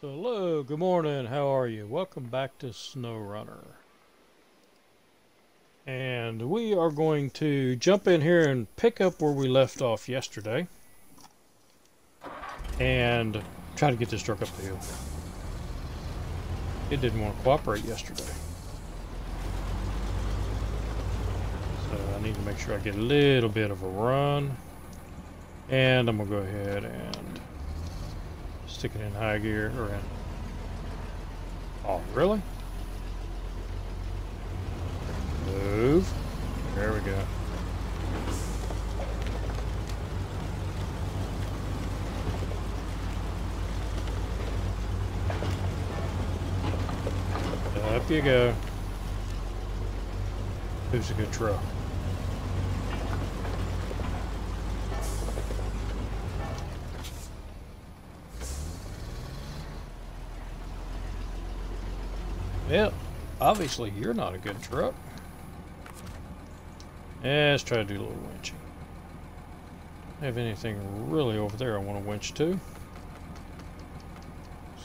So hello, good morning, how are you? Welcome back to SnowRunner. And we are going to jump in here and pick up where we left off yesterday. And try to get this truck up the hill. It didn't want to cooperate yesterday. So I need to make sure I get a little bit of a run. And I'm going to go ahead and stick it in high gear or in. Oh, really? Move. There we go. Up you go. Who's a good truck? Well, obviously you're not a good truck. Yeah, let's try to do a little winching. Don't have anything really over there I want to winch to.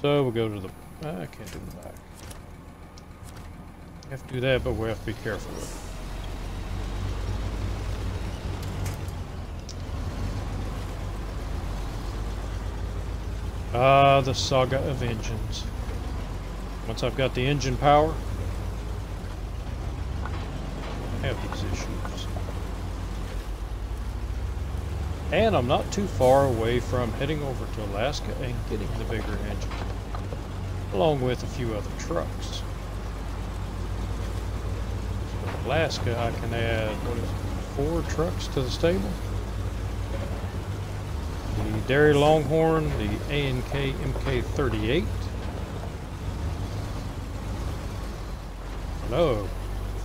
So we'll go to the... I can't do the back. We have to do that, but we have to be careful with it. Ah, the saga of engines. Once I've got the engine power, I have these issues. And I'm not too far away from heading over to Alaska and getting the bigger engine, along with a few other trucks. So Alaska, I can add, what is it, 4 trucks to the stable? The Dairy Longhorn, the A&K MK38. No,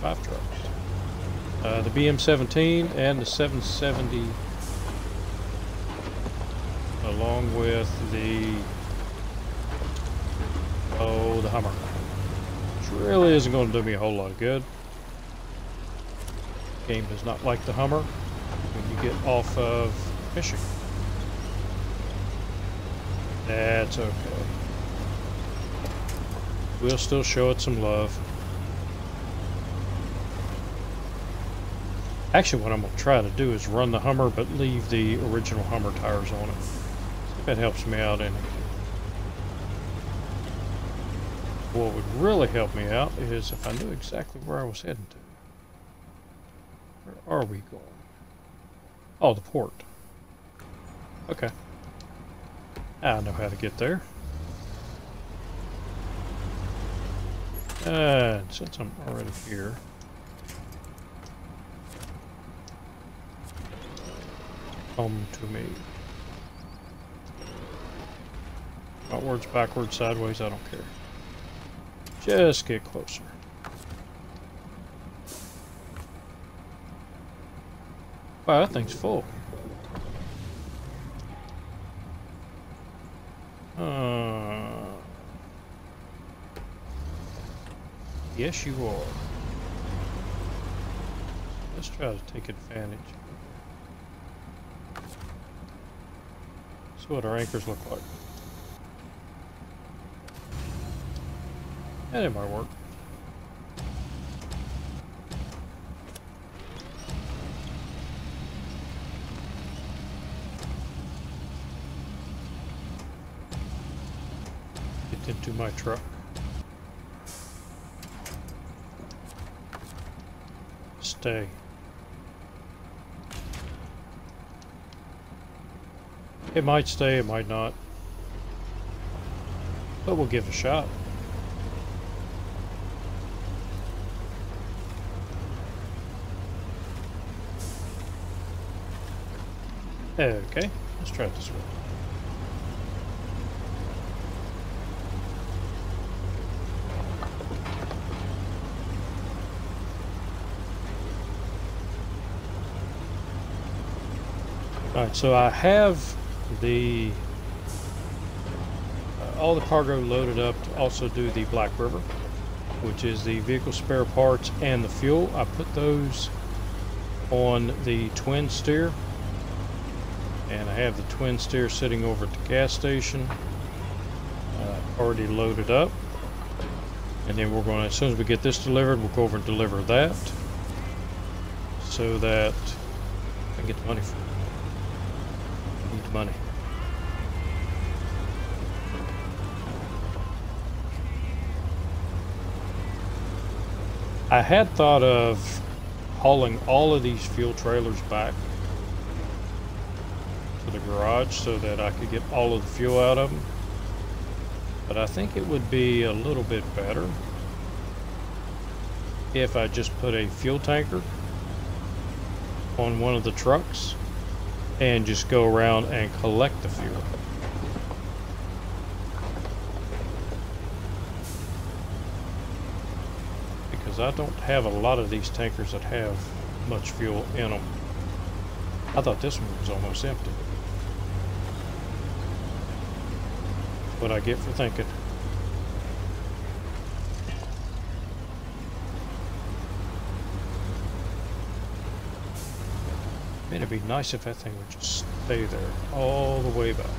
5 trucks. The BM17 and the 770, along with the Hummer, which really isn't going to do me a whole lot of good. The game does not like the Hummer when you get off of fishing. That's okay. We'll still show it some love. Actually, what I'm going to try to do is run the Hummer, but leave the original Hummer tires on it. See if that helps me out any. What would really help me out is if I knew exactly where I was heading to. Where are we going? Oh, the port. Okay. I know how to get there. Since I'm already here. Come to me. Outwards, backwards, sideways, I don't care. Just get closer. Wow, that thing's full. Yes, you are. Let's try to take advantage. So what our anchors look like. And it might work. Get into my truck. Stay. It might stay, it might not. But we'll give it a shot. Okay, let's try it this way. Alright, so I have the all the cargo loaded up to also do the Black River, which is the vehicle spare parts and the fuel. I put those on the twin steer, and I have the twin steer sitting over at the gas station. already loaded up. And then we're going to, as soon as we get this delivered, we'll go over and deliver that so that I can get the money for it. I need the money. I had thought of hauling all of these fuel trailers back to the garage so that I could get all of the fuel out of them. But I think it would be a little bit better if I just put a fuel tanker on one of the trucks and just go around and collect the fuel. Because I don't have a lot of these tankers that have much fuel in them. I thought this one was almost empty. What I get for thinking. Man, it'd be nice if that thing would just stay there all the way back.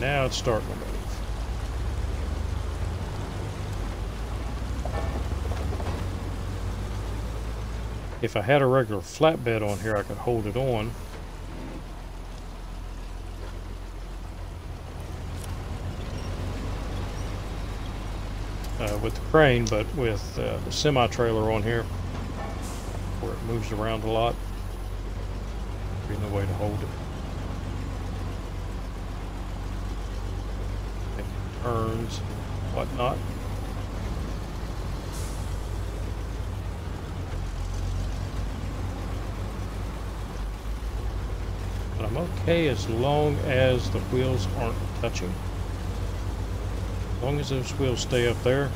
Now it's starting to move. If I had a regular flatbed on here, I could hold it on. With the crane, but with the semi-trailer on here, where it moves around a lot, there's no way to hold it. It turns and whatnot. But I'm okay as long as the wheels aren't touching. As long as those wheels stay up there,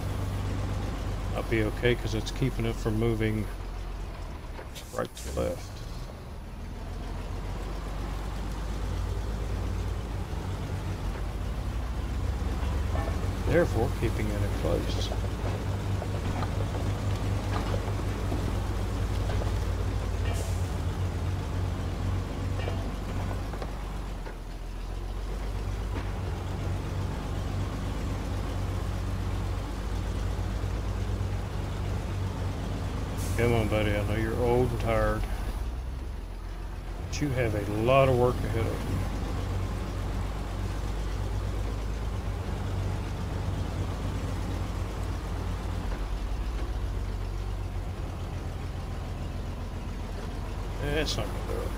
I'll be okay because it's keeping it from moving right to left. Therefore, keeping it in place. Come on, buddy. I know you're old and tired, but you have a lot of work ahead of you. That's not going to do it.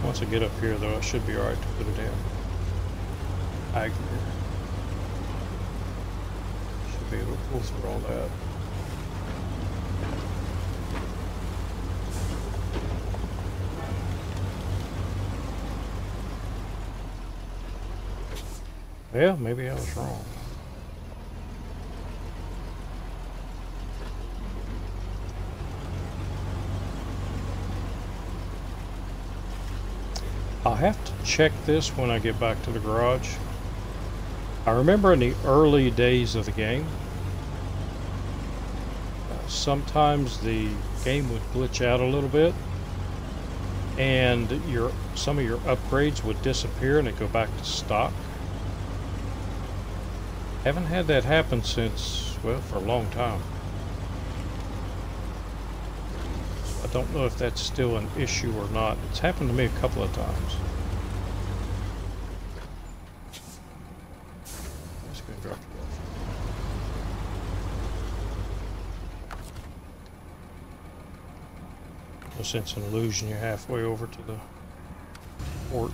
Once I get up here, though, I should be alright to put it in. I agree. Should be able to pull through all that. Well, maybe I was wrong. I'll have to check this when I get back to the garage. I remember in the early days of the game, sometimes the game would glitch out a little bit and some of your upgrades would disappear and it'd go back to stock. Haven't had that happen since, well, for a long time. I don't know if that's still an issue or not. It's happened to me a couple of times. Just gonna drop you off. No sense in losing you halfway over to the port.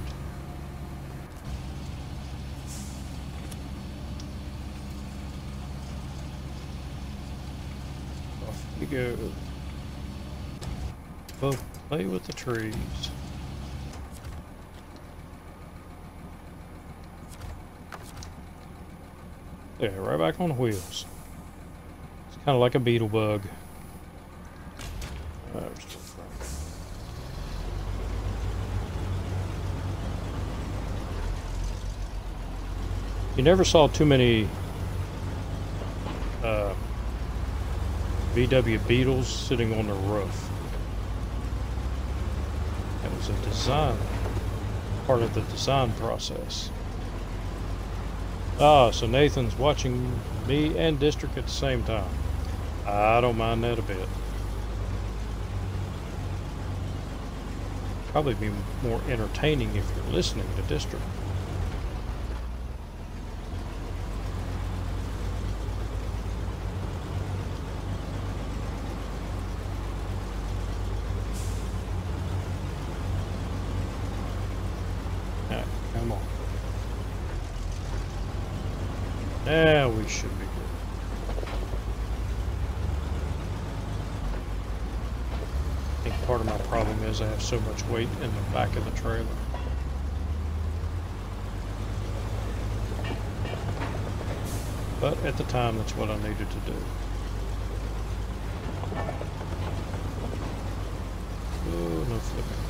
Off you go. Go play with the trees. Yeah, right back on the wheels. It's kind of like a beetle bug. We're still front. You never saw too many VW Beetles sitting on the roof. That was a design, part of the design process. Ah, so Nathan's watching me and District at the same time. I don't mind that a bit. Probably be more entertaining if you're listening to District. Come on. Yeah, we should be good. I think part of my problem is I have so much weight in the back of the trailer. But at the time, that's what I needed to do. Oh, no flipping.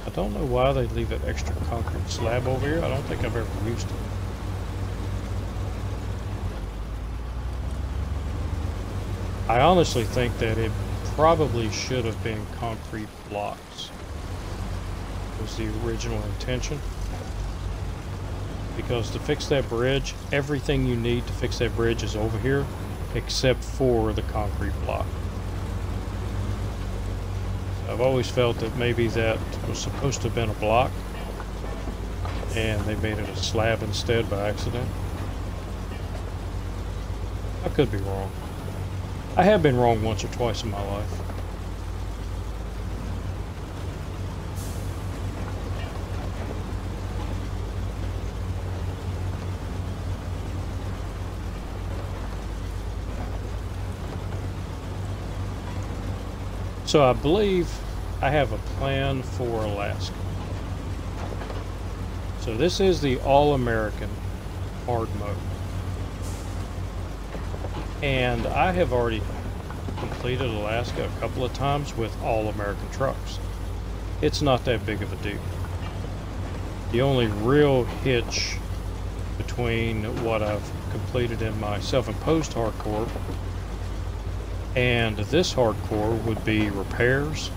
I don't know why they leave that extra concrete slab over here. I don't think I've ever used it. I honestly think that it probably should have been concrete blocks. Was the original intention. Because to fix that bridge, everything you need to fix that bridge is over here, except for the concrete block. I've always felt that maybe that was supposed to have been a block and they made it a slab instead by accident. I could be wrong. I have been wrong once or twice in my life. So I believe I have a plan for Alaska. So this is the all-American hard mode. And I have already completed Alaska a couple of times with all-American trucks. It's not that big of a deal. The only real hitch between what I've completed in my self-imposed hardcore and this hardcore would be repairs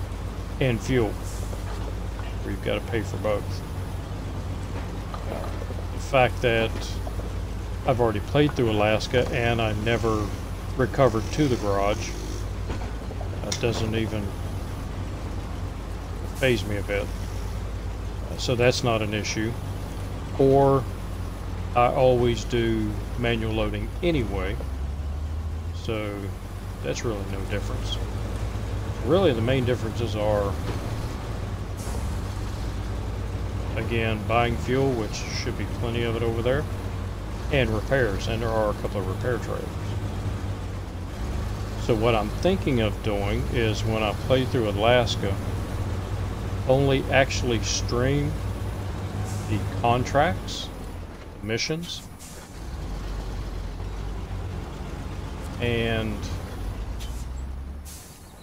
and fuel, where you've got to pay for both. The fact that I've already played through Alaska and I never recovered to the garage doesn't even faze me a bit. So that's not an issue. Or I always do manual loading anyway, so that's really no difference. Really the main differences are, again, buying fuel, which should be plenty of it over there, and repairs, and there are a couple of repair trailers. So what I'm thinking of doing is, when I play through Alaska, only actually stream the contracts, the missions, and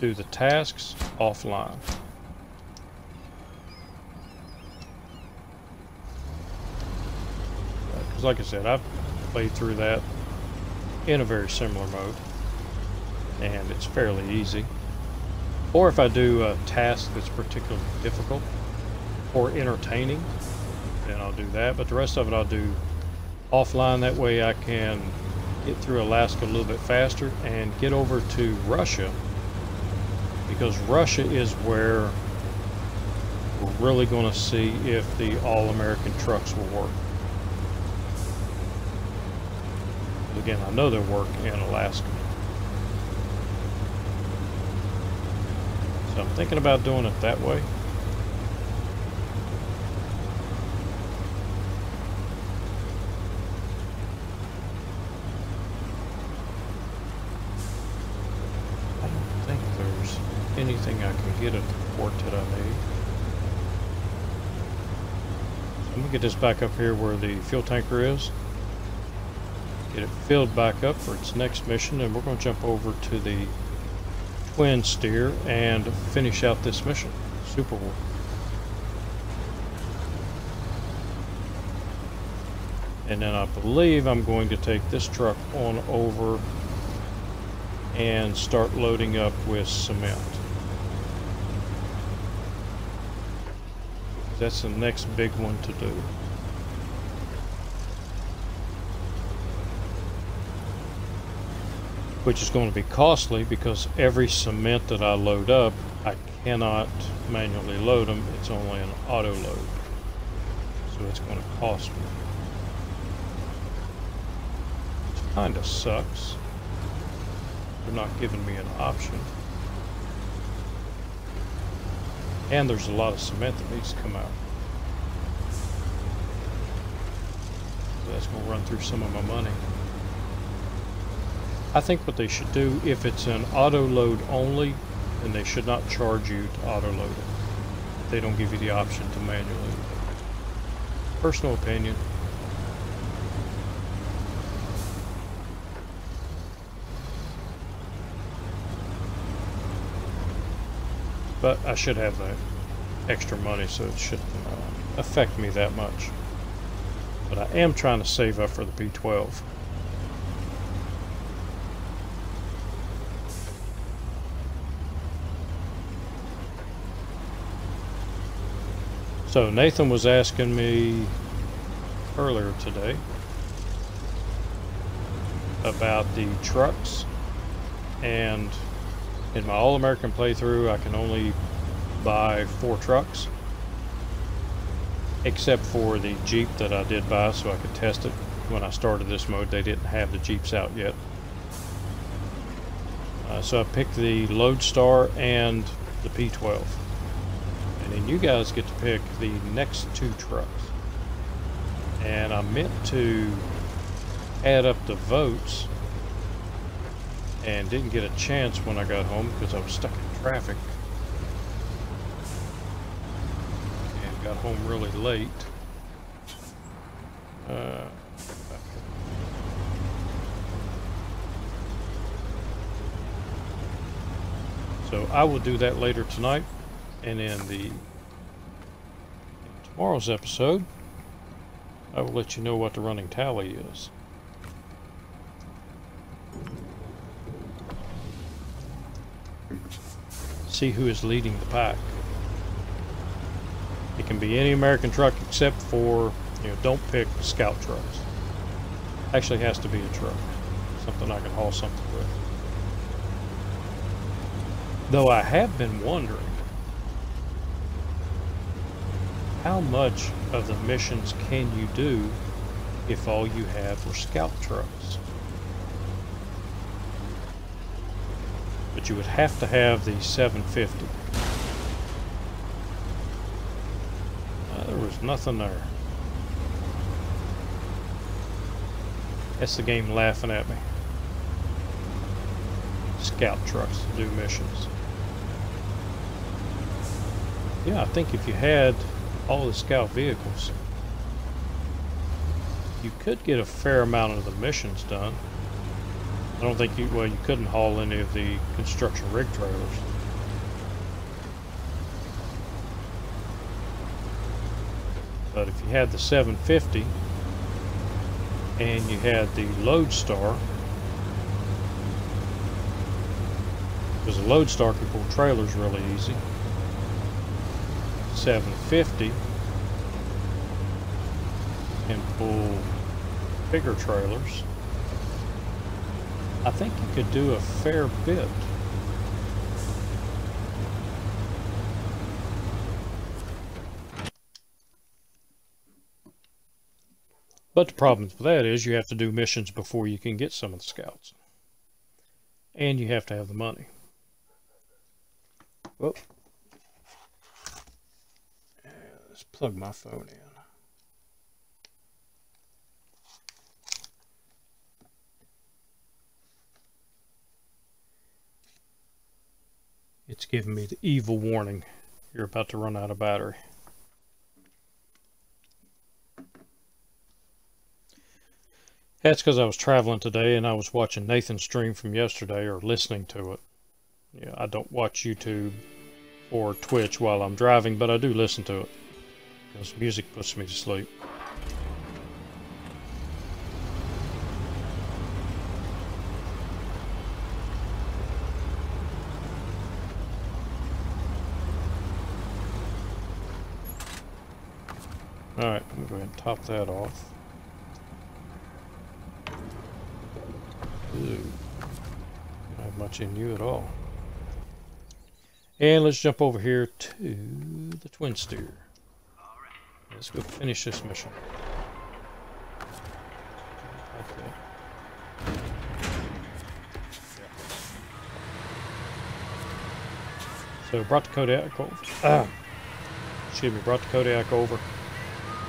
do the tasks offline. Because like I said, I've played through that in a very similar mode, and it's fairly easy. Or if I do a task that's particularly difficult or entertaining, then I'll do that. But the rest of it I'll do offline. That way I can get through Alaska a little bit faster and get over to Russia, because Russia is where we're really going to see if the all-American trucks will work. Again, I know they'll work in Alaska. So I'm thinking about doing it that way. I don't think there's anything I can get at the port that I need. So I'm going to get this back up here where the fuel tanker is. Get it filled back up for its next mission, and we're going to jump over to the twin steer and finish out this mission. Super work. And then I believe I'm going to take this truck on over and start loading up with cement. That's the next big one to do. Which is going to be costly because every cement that I load up, I cannot manually load them. It's only an auto load. So it's going to cost me. Which kind of sucks. They're not giving me an option. And there's a lot of cement that needs to come out. So that's going to run through some of my money. I think what they should do, if it's an auto load only, then they should not charge you to auto load it. They don't give you the option to manually. Personal opinion. But I should have the extra money, so it shouldn't affect me that much. But I am trying to save up for the P12. So Nathan was asking me earlier today about the trucks, and in my All-American playthrough I can only buy 4 trucks, except for the Jeep that I did buy so I could test it. When I started this mode they didn't have the Jeeps out yet. So I picked the Lodestar and the P12. And then you guys get to pick the next 2 trucks. And I meant to add up the votes and didn't get a chance when I got home because I was stuck in traffic. And got home really late. So I will do that later tonight. And in tomorrow's episode, I will let you know what the running tally is. See who is leading the pack. It can be any American truck except for, don't pick scout trucks. Actually has to be a truck. Something I can haul something with. Though I have been wondering, how much of the missions can you do if all you have were scout trucks? But you would have to have the 750. There was nothing there. That's the game laughing at me. Scout trucks to do missions. Yeah, I think if you had all the scout vehicles, you could get a fair amount of the missions done. I don't think you couldn't haul any of the construction rig trailers. But if you had the 750 and you had the Lodestar, because the Lodestar can pull trailers really easy. 750 and pull bigger trailers. I think you could do a fair bit. But the problem with that is you have to do missions before you can get some of the scouts. And you have to have the money. Whoop. Let's plug my phone in. It's giving me the evil warning. You're about to run out of battery. That's because I was traveling today and I was watching Nathan's stream from yesterday, or listening to it. Yeah, I don't watch YouTube or Twitch while I'm driving, but I do listen to it because music puts me to sleep. Alright, I'm going to go ahead and top that off. Ooh. Don't have much in you at all. And let's jump over here to the twin steer. Let's go finish this mission. Okay. So brought the Kodiak over. Excuse me, brought the Kodiak over,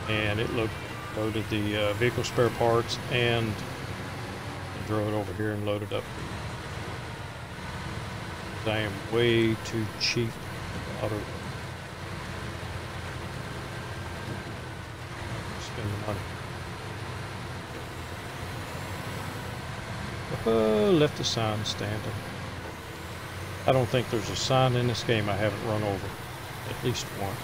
and it loaded the vehicle spare parts, and drove it over here and loaded up. I am way too cheap to auto spend the money. Left the sign standing. I don't think there's a sign in this game I haven't run over at least once.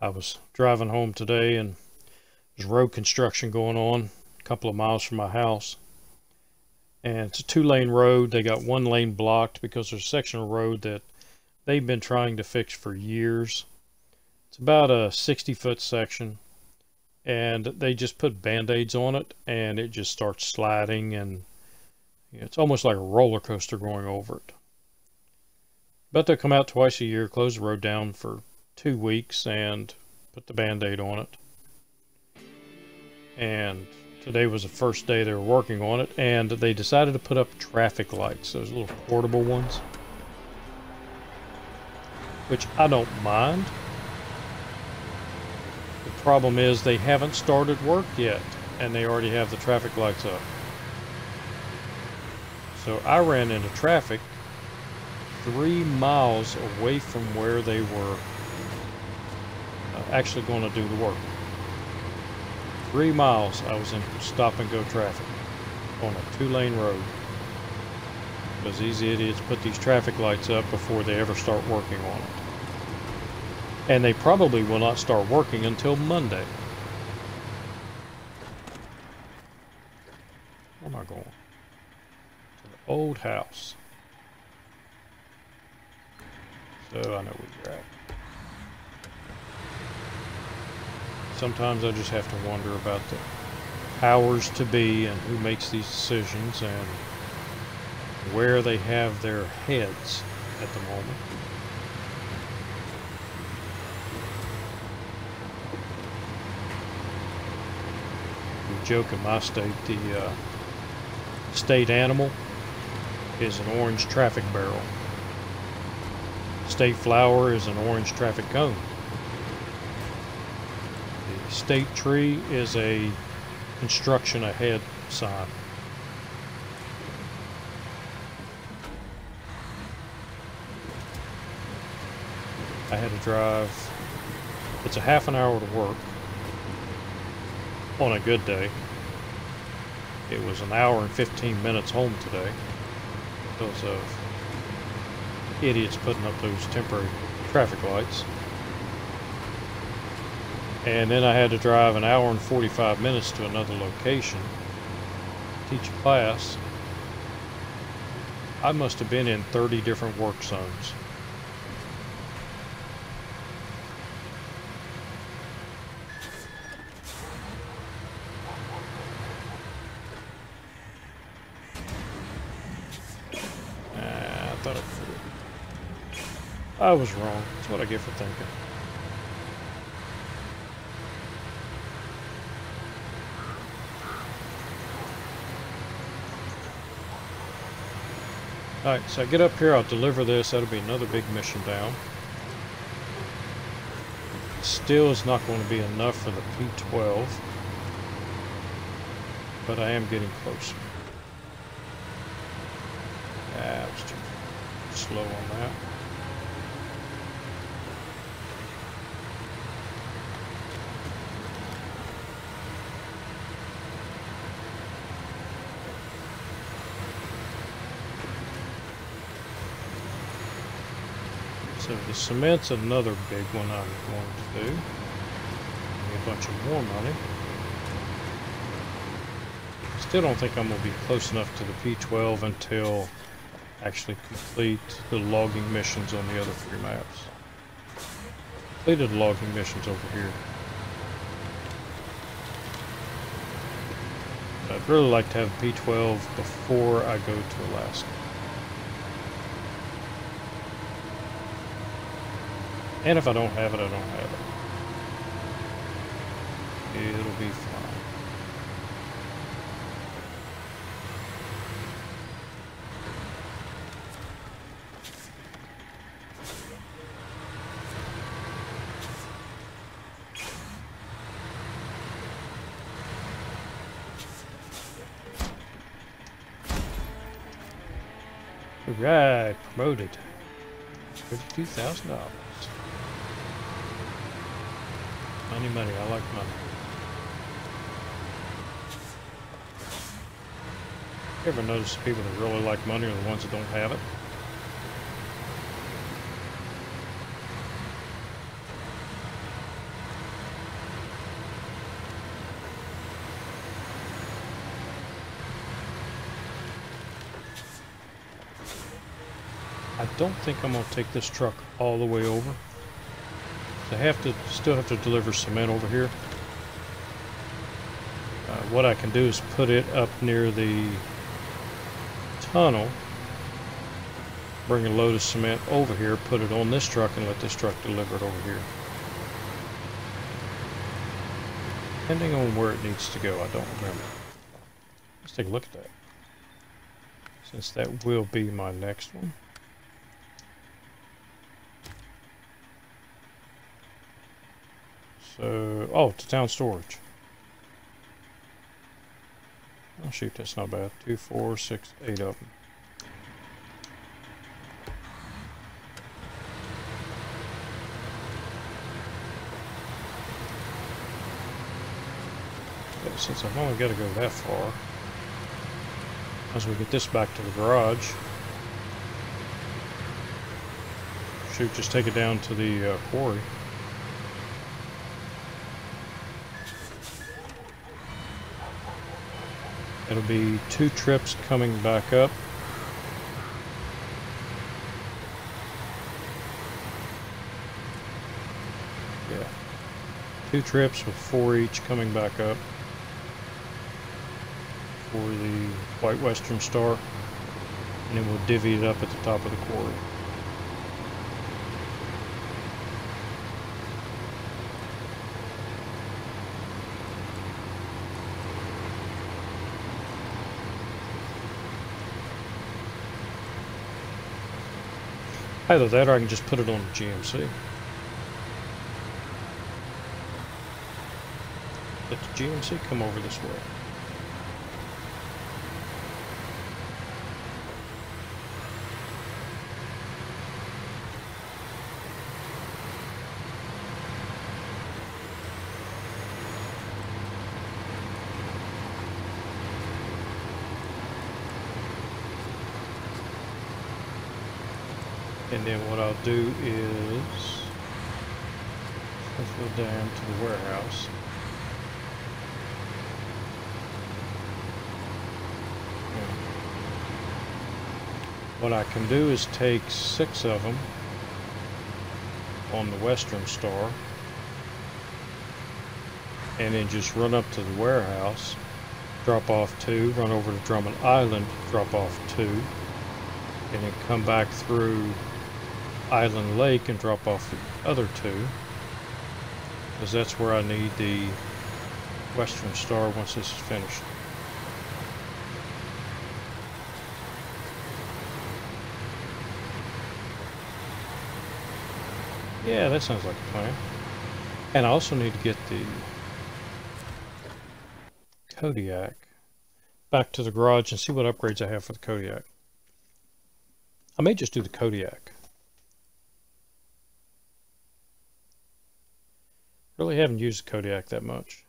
I was driving home today and there's road construction going on a couple of miles from my house. And it's a 2-lane road. They got 1 lane blocked because there's a section of road that they've been trying to fix for years. It's about a 60-foot section, and they just put band-aids on it, and it just starts sliding, and it's almost like a roller coaster going over it. But they'll come out twice a year, close the road down for 2 weeks, and put the band-aid on it. And today was the first day they were working on it, and they decided to put up traffic lights, those little portable ones, which I don't mind. The problem is they haven't started work yet, and they already have the traffic lights up. So I ran into traffic 3 miles away from where they were actually going to do the work. 3 miles I was in stop and go traffic on a 2-lane road because these idiots put these traffic lights up before they ever start working on it. And they probably will not start working until Monday. Where am I going? To the old house. So I know where you're at. Sometimes I just have to wonder about the powers to be and who makes these decisions and where they have their heads at the moment. We joke in my state, the state animal is an orange traffic barrel. State flower is an orange traffic cone. The state tree is a construction ahead sign. I had to drive, it's a half an hour to work on a good day. It was an hour and 15 minutes home today because of idiots putting up those temporary traffic lights. And then I had to drive an hour and 45 minutes to another location, teach a class. I must have been in 30 different work zones. I was wrong. That's what I get for thinking. Alright, so I get up here, I'll deliver this. That'll be another big mission down. Still is not going to be enough for the P12, but I am getting closer. I was too slow on that. So the cement's another big one I'm going to do. Give me a bunch of more money. Still don't think I'm going to be close enough to the P12 until actually complete the logging missions on the other 3 maps. Completed the logging missions over here. But I'd really like to have P12 before I go to Alaska. And if I don't have it, I don't have it. It'll be fine. Alright, promoted. $32,000. Money, money, I like money. You ever notice the people that really like money are the ones that don't have it? I don't think I'm going to take this truck all the way over. I still have to deliver cement over here. What I can do is put it up near the tunnel, bring a load of cement over here, put it on this truck, and let this truck deliver it over here. Depending on where it needs to go, I don't remember. Let's take a look at that, since that will be my next one. So, oh, to town storage. Oh shoot, that's not bad. 2, 4, 6, 8 of them. But since I've only got to go that far, as we get this back to the garage, shoot, just take it down to the quarry. It'll be 2 trips coming back up. Yeah. 2 trips with 4 each coming back up for the White Western Star. And then we'll divvy it up at the top of the quarry. Either that or I can just put it on the GMC. Let the GMC come over this way. And then what I'll do is let's go down to the warehouse. What I can do is take 6 of them on the Western Star and then just run up to the warehouse, drop off 2, run over to Drummond Island, drop off 2, and then come back through Island Lake and drop off the other 2, because that's where I need the Western Star once this is finished. Yeah, that sounds like a plan. And I also need to get the Kodiak back to the garage and see what upgrades I have for the Kodiak. I may just do the Kodiak. Really haven't used the Kodiak that much.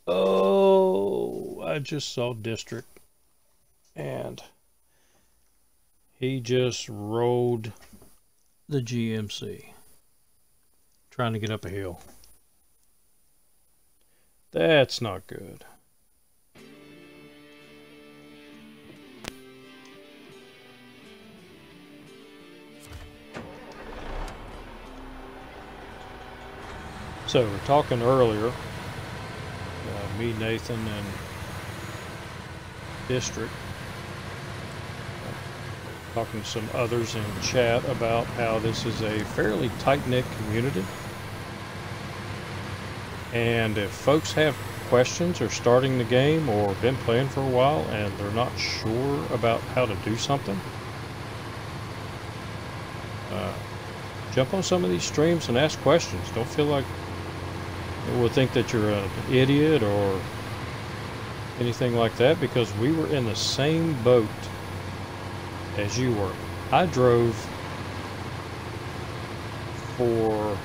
Oh, I just saw District and he just rolled the GMC. trying to get up a hill. That's not good. So we're talking earlier, me, Nathan, and District, talking to some others in chat about how this is a fairly tight-knit community. And if folks have questions or starting the game or been playing for a while and they're not sure about how to do something, jump on some of these streams and ask questions. Don't feel like we'll think that you're an idiot or anything like that, because we were in the same boat as you were. I drove for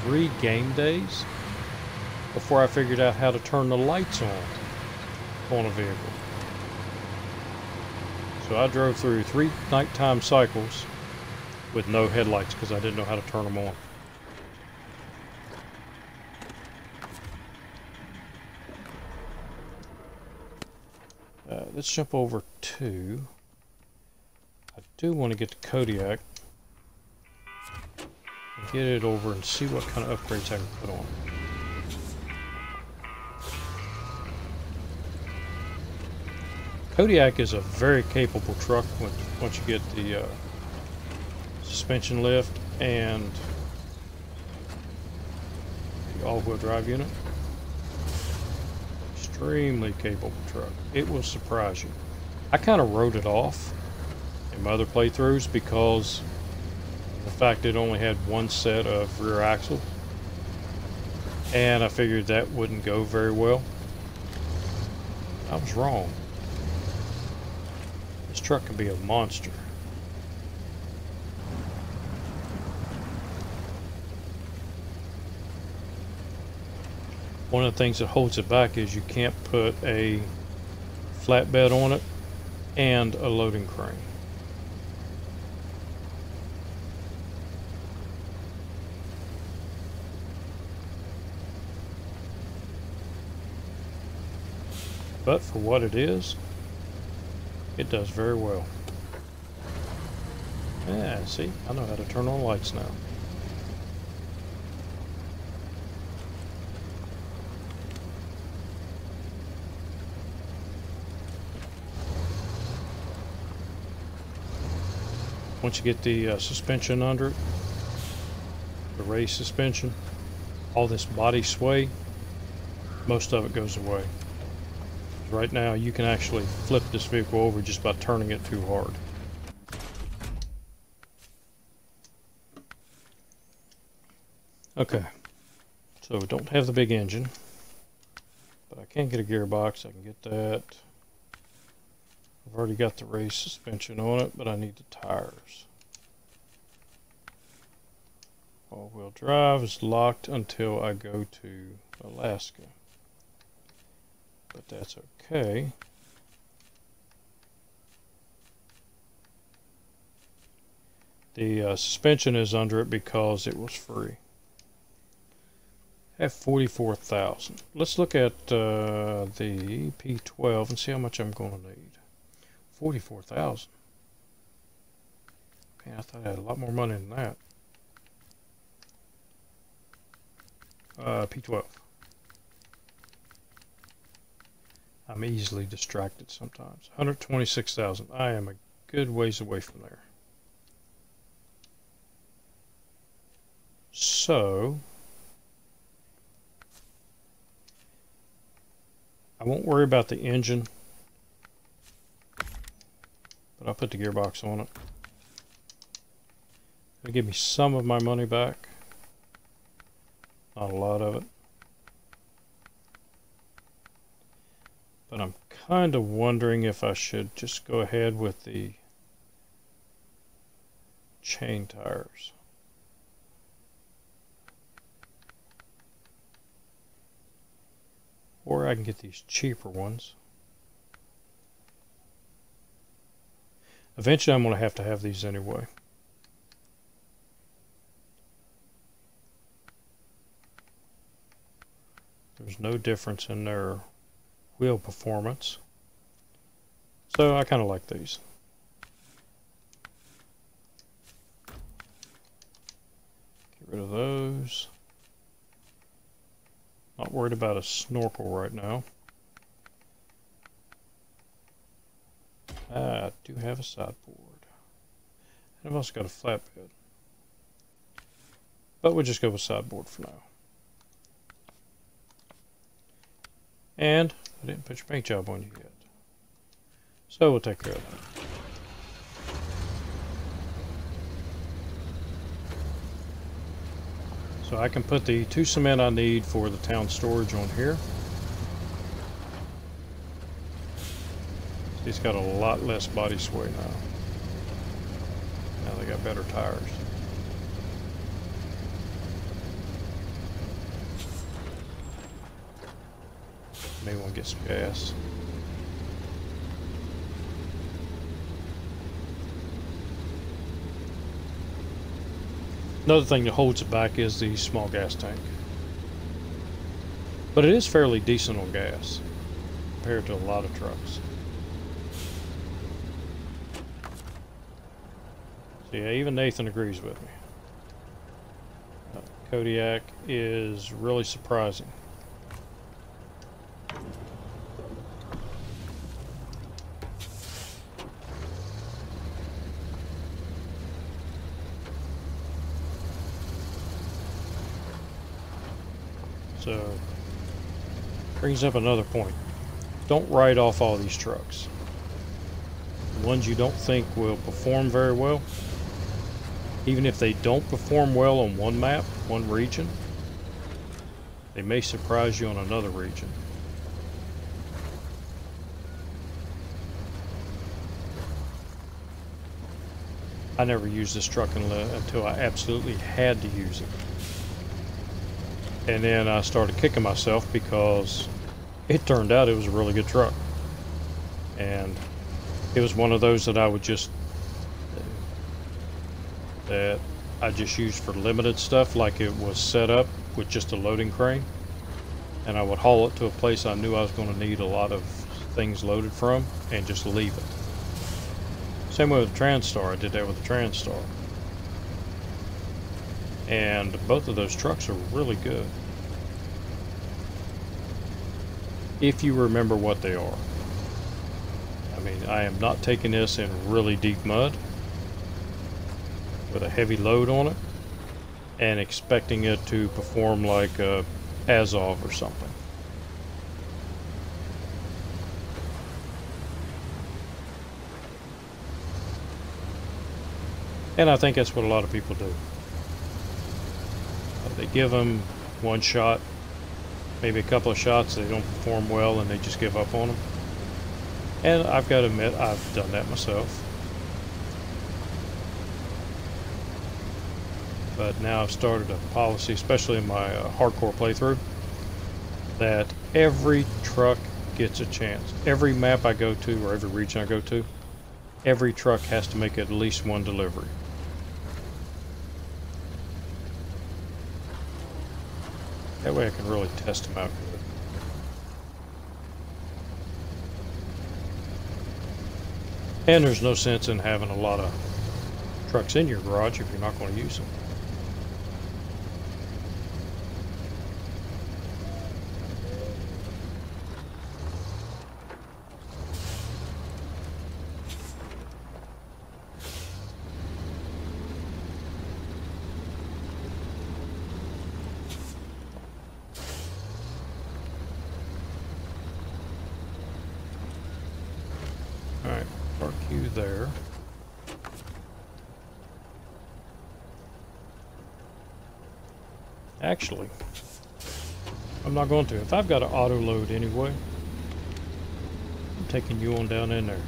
3 game days before I figured out how to turn the lights on a vehicle. So I drove through 3 nighttime cycles with no headlights because I didn't know how to turn them on. Let's jump over to... I do want to get the Kodiak and get it over and see what kind of upgrades I can put on. Kodiak is a very capable truck once you get the suspension lift and the all-wheel drive unit. Extremely capable truck. It will surprise you. I kind of wrote it off in my other playthroughs because of the fact it only had one set of rear axle, and I figured that wouldn't go very well. I was wrong. This truck can be a monster. One of the things that holds it back is you can't put a flatbed on it and a loading crane. But for what it is, it does very well. Yeah, see, I know how to turn on lights now. Once you get the suspension under it, the race suspension, all this body sway, most of it goes away. Right now you can actually flip this vehicle over just by turning it too hard. Okay, so we don't have the big engine, but I can get a gearbox. I can get that. I've already got the race suspension on it, but I need the tires. All-wheel drive is locked until I go to Alaska, but that's okay. The suspension is under it because it was free. I have 44,000. Let's look at the P12 and see how much I'm going to need. 44,000. Man, I thought I had a lot more money than that. P12. I'm easily distracted sometimes. 126,000. I am a good ways away from there. So I won't worry about the engine, but I'll put the gearbox on it. It'll give me some of my money back. Not a lot of it. But I'm kind of wondering if I should just go ahead with the chain tires. Or I can get these cheaper ones. Eventually I'm going to have these anyway. There's no difference in their wheel performance. So I kind of like these. Get rid of those. Not worried about a snorkel right now. I do have a sideboard. And I've also got a flatbed. But we'll just go with sideboard for now. And I didn't put your paint job on you yet. So we'll take care of that. So I can put the 2 cement I need for the town storage on here. It's got a lot less body sway now. Now they got better tires. May want to get some gas. Another thing that holds it back is the small gas tank. But it is fairly decent on gas compared to a lot of trucks. So yeah, even Nathan agrees with me. Kodiak is really surprising. So, brings up another point. Don't write off all these trucks. The ones you don't think will perform very well, even if they don't perform well on one map, one region, they may surprise you on another region. I never used this truck until I absolutely had to use it. And then I started kicking myself because it turned out it was a really good truck. And it was one of those that I just used for limited stuff, like it was set up with just a loading crane. And I would haul it to a place I knew I was going to need a lot of things loaded from and just leave it. Same way with the Transtar. I did that with the Transtar. And both of those trucks are really good, if you remember what they are. I mean, I am not taking this in really deep mud with a heavy load on it and expecting it to perform like a Azov or something. And I think that's what a lot of people do. They give them one shot, maybe a couple of shots, they don't perform well and they just give up on them. And I've got to admit, I've done that myself. But now I've started a policy, especially in my hardcore playthrough, that every truck gets a chance. Every map I go to, or every region I go to, every truck has to make at least one delivery. That way I can really test them out good. And there's no sense in having a lot of trucks in your garage if you're not going to use them. Alright, park you there. Actually, I'm not going to. If I've got an auto load anyway, I'm taking you on down in there.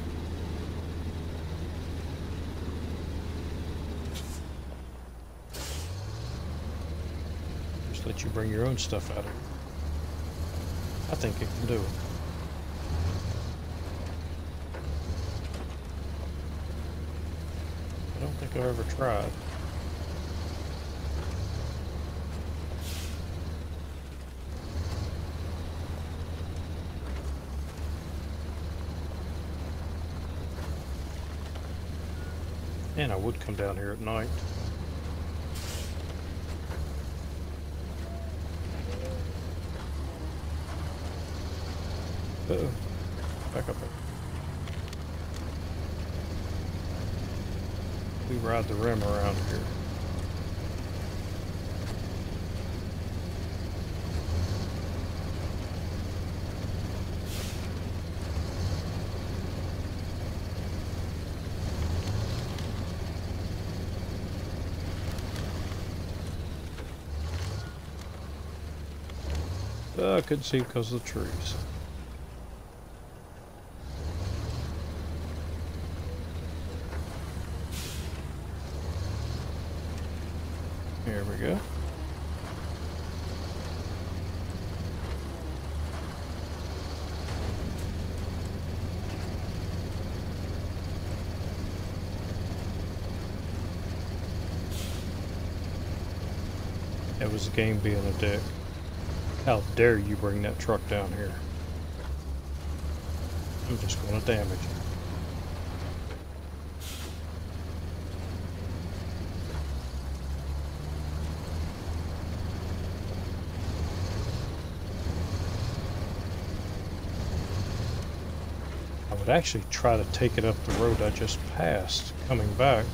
Just let you bring your own stuff out of here. I think it can do it. I don't think I've ever tried. Man, I would come down here at night. Uh-oh. Back up there. We ride the rim around here. I couldn't see because of the trees. Here we go. That was the game being a dick. How dare you bring that truck down here? I'm just going to damage it. I would actually try to take it up the road I just passed coming back,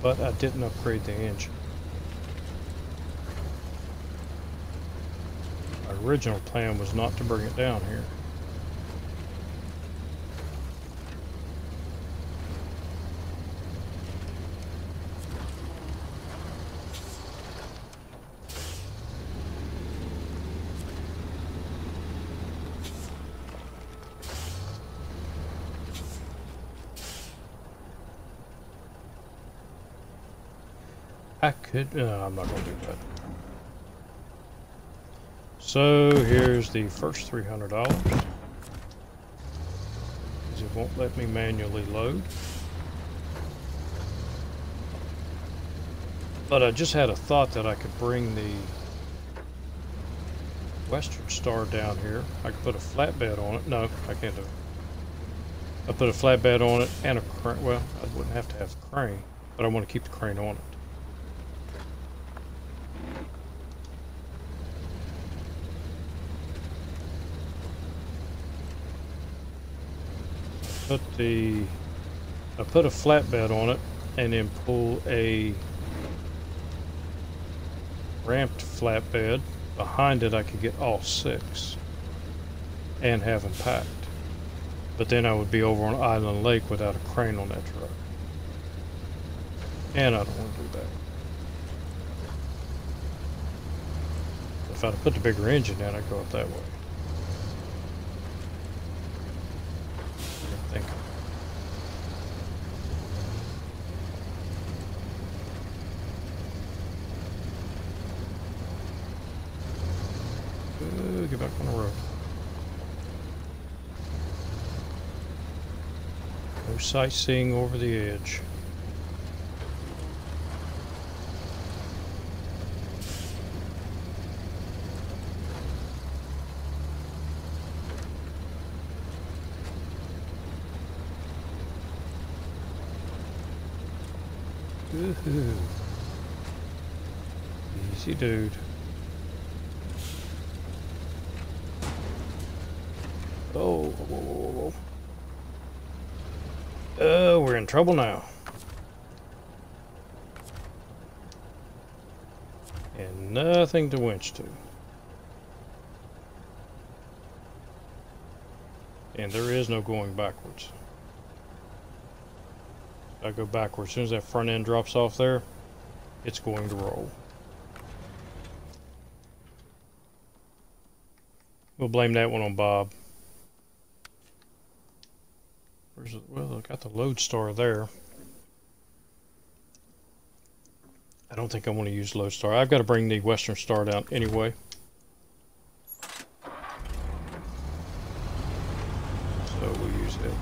but I didn't upgrade the engine. My original plan was not to bring it down here. I could, no, I'm not going to do that. So here's the first $300. Because it won't let me manually load. But I just had a thought that I could bring the Western Star down here. I could put a flatbed on it. No, I can't do it. I put a flatbed on it and a crane. Well, I wouldn't have to have a crane, but I want to keep the crane on it. I put a flatbed on it and then pull a ramped flatbed behind it. I could get all 6 and have them packed, but then I would be over on Island Lake without a crane on that truck, and I don't want to do that. If I'd put the bigger engine in, I'd go up that way. Think. Get back on the road. No sightseeing over the edge. Woohoo. Easy, dude. Oh, whoa, whoa, whoa. We're in trouble now. And nothing to winch to. And there is no going backwards. I go backwards. As soon as that front end drops off there, it's going to roll. We'll blame that one on Bob. Where's it? Well, I got the lodestar there. I don't think I want to use lodestar. I've got to bring the Western Star down anyway. So we'll use it.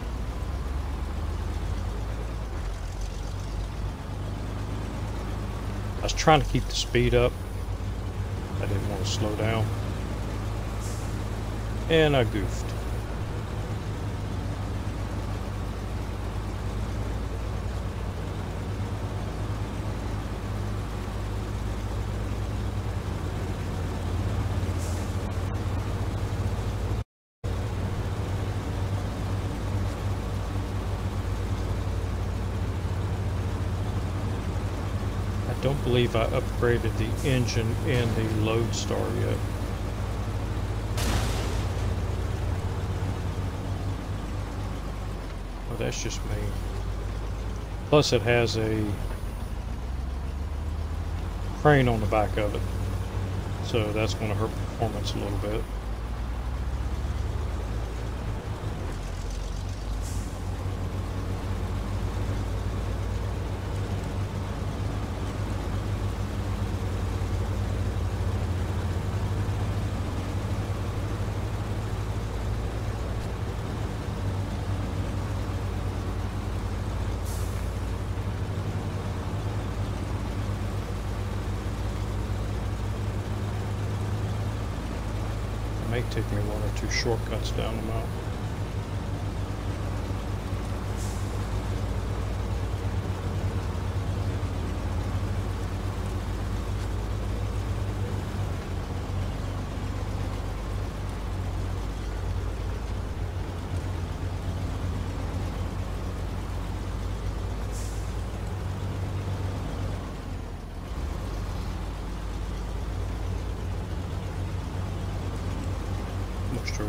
I was trying to keep the speed up. I didn't want to slow down. And I goofed. don't believe I upgraded the engine in the Lodestar yet. Well, that's just me. Plus it has a crane on the back of it, so that's going to hurt performance a little bit. May take me one or two shortcuts down the mountain.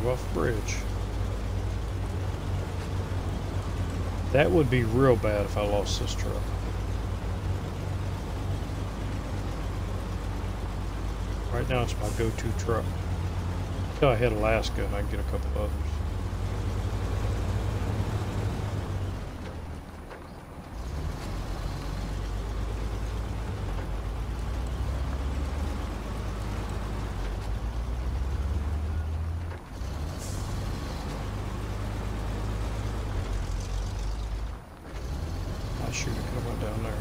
Rough bridge. That would be real bad if I lost this truck. Right now it's my go-to truck. Until I hit Alaska and I can get a couple others. Shoot, I could have went down there.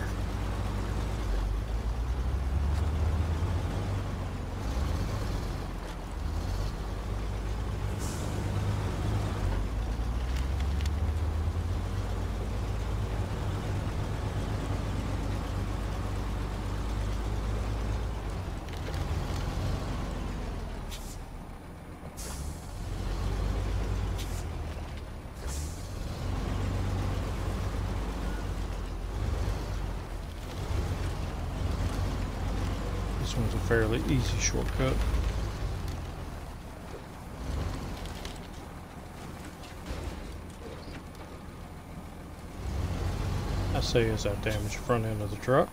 This one's a fairly easy shortcut. I say as I damage the front end of the truck.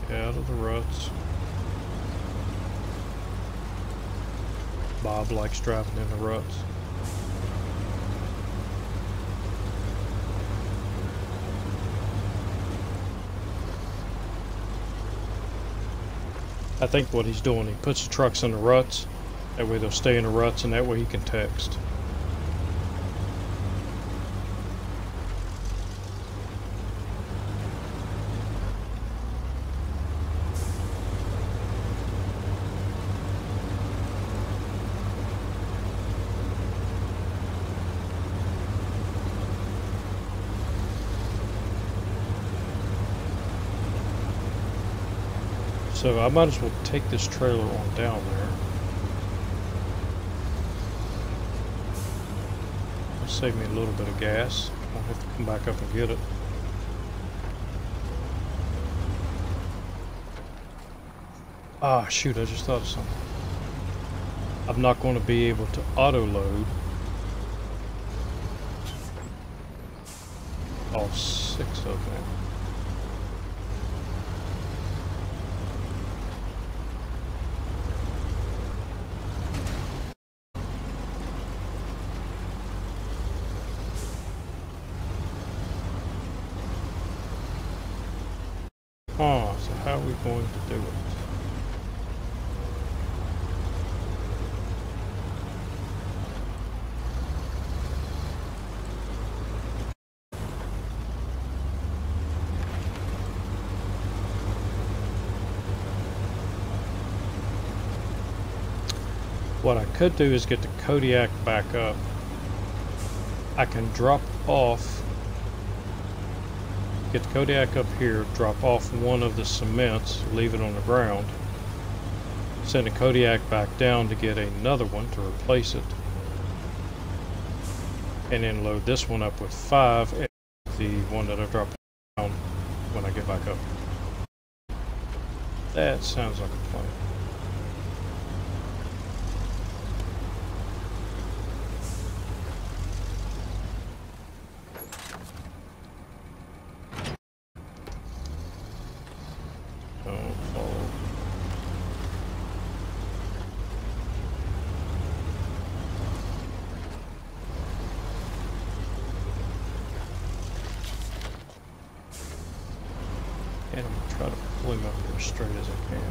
Out of the ruts. Bob likes driving in the ruts. I think what he's doing, he puts the trucks in the ruts. That way they'll stay in the ruts, and that way he can text. So I might as well take this trailer on down there. It'll save me a little bit of gas. I'll have to come back up and get it. Ah, shoot, I just thought of something. I'm not going to be able to auto-load all 6 of them. So how are we going to do it? What I could do is get the Kodiak back up. I can drop off, get the Kodiak up here, drop off one of the cements, leave it on the ground, send the Kodiak back down to get another one to replace it, and then load this one up with 5 and the one that I dropped down when I get back up. That sounds like a plan. Don't fall. And I'm going to try to pull him up here as straight as I can.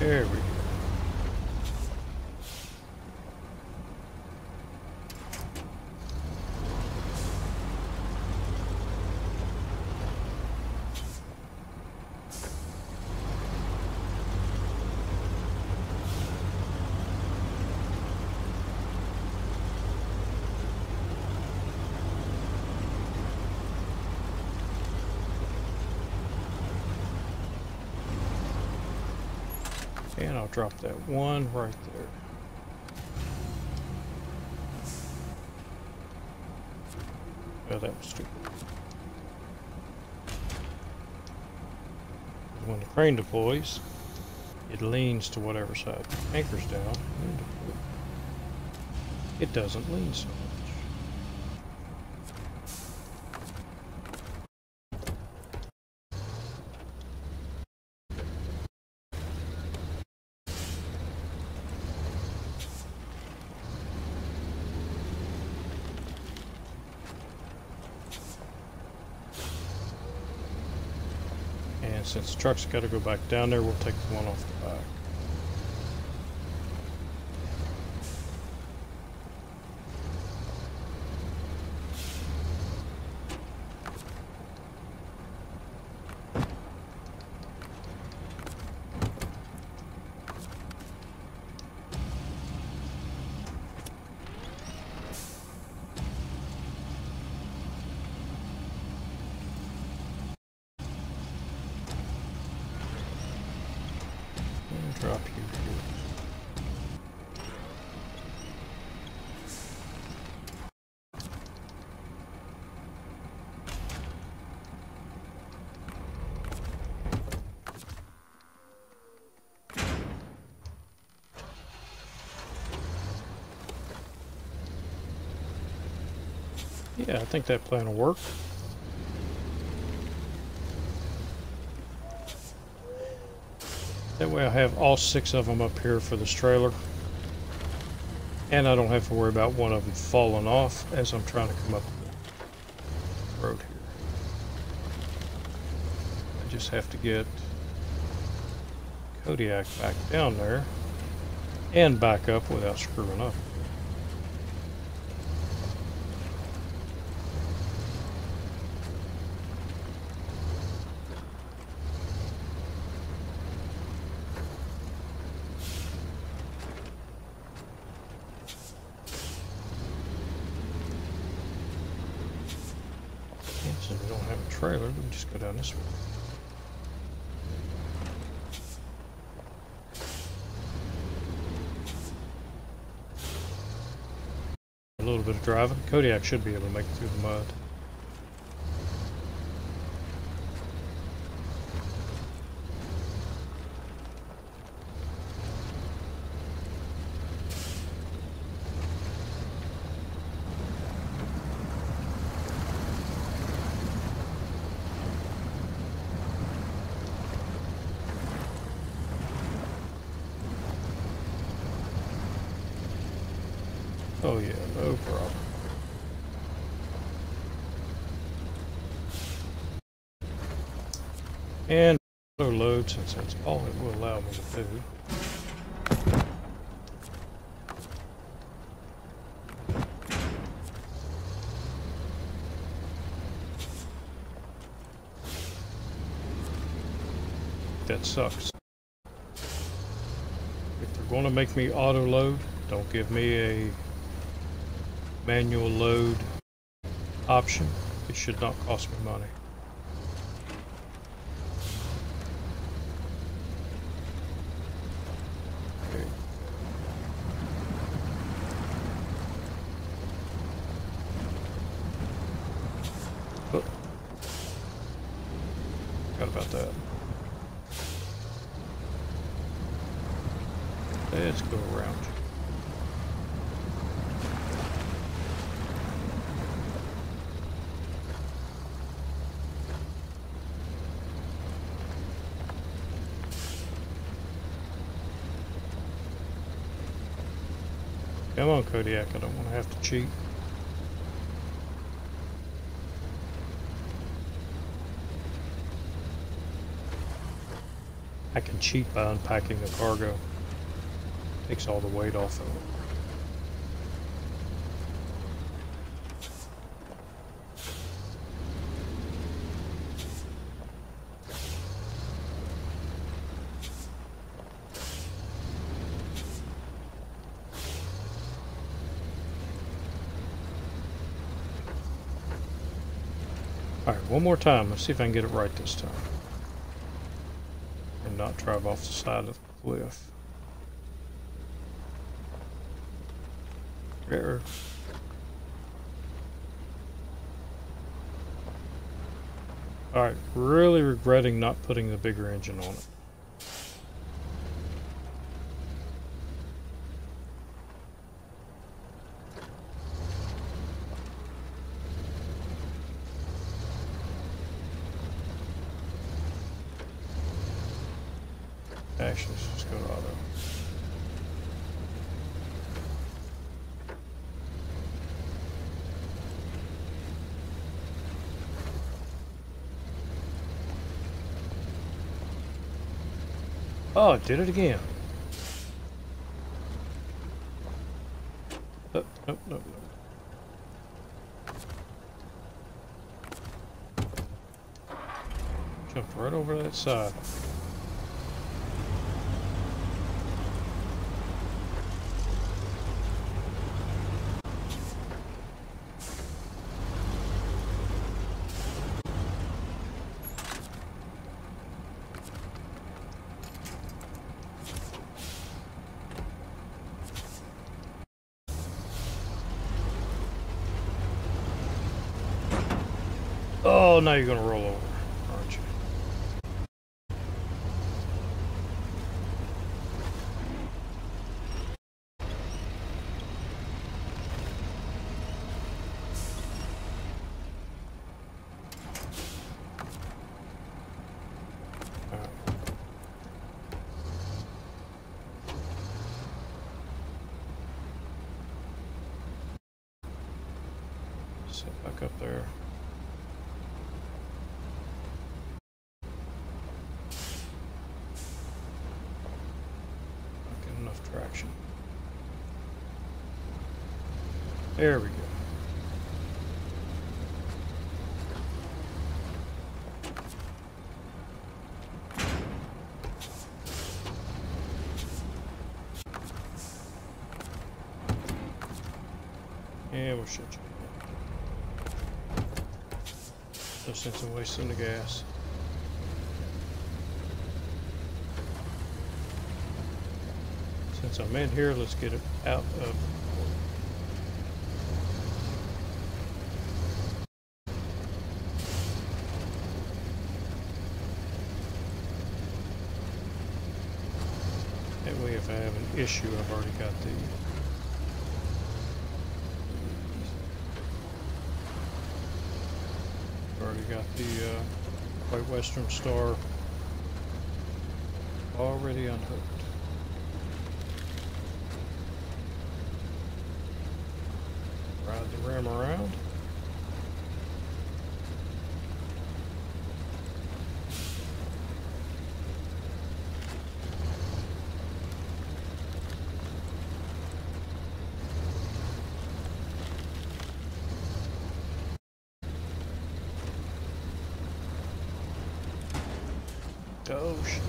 There we go. And I'll drop that one right there. Oh, that was stupid. When the crane deploys, it leans to whatever side the anchor's down. It doesn't lean so much. And since the truck's got to go back down there, we'll take the one off the back. Drop you here. Yeah, I think that plan will work. That way I have all 6 of them up here for this trailer. And I don't have to worry about one of them falling off as I'm trying to come up the road here. I just have to get Kodiak back down there and back up without screwing up. Since we don't have a trailer, we can just go down this way. A little bit of driving. Kodiak should be able to make it through the mud. Oh yeah, no problem. And auto load, since that's all it will allow me to do. That sucks. If they're going to make me auto load, don't give me a manual load option. It should not cost me money. Okay. Oh. Forgot about that. Let's go around. Come on, Kodiak, I don't want to have to cheat. I can cheat by unpacking the cargo. Takes all the weight off of it. Alright, one more time. Let's see if I can get it right this time. And not drive off the side of the cliff. Error. Alright, really regretting not putting the bigger engine on it. Actually, let's just go to auto. Oh, it did it again. Nope, nope, nope, nope. Jumped right over that side. Oh, now you're gonna roll over, aren't you? All right. Sit back up there. Traction. There we go. And we'll shut you. No sense in wasting the gas. Since I'm in here, let's get it out of. That way, if I have an issue, I've already got the. Already got the White Western Star already unhooked. Ride the ram around. Oh, shit.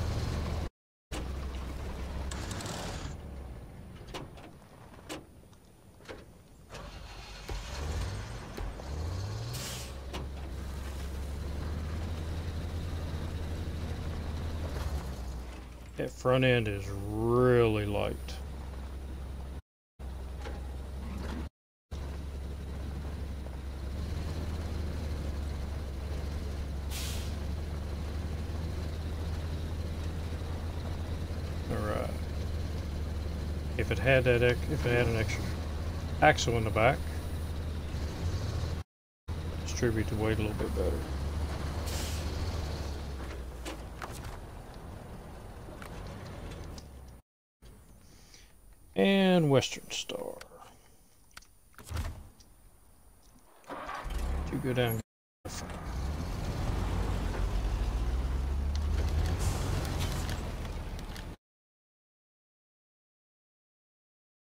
That front end is really light. Alright. If it had an extra axle in the back, distribute the weight a little bit better. And Western Star. You go down.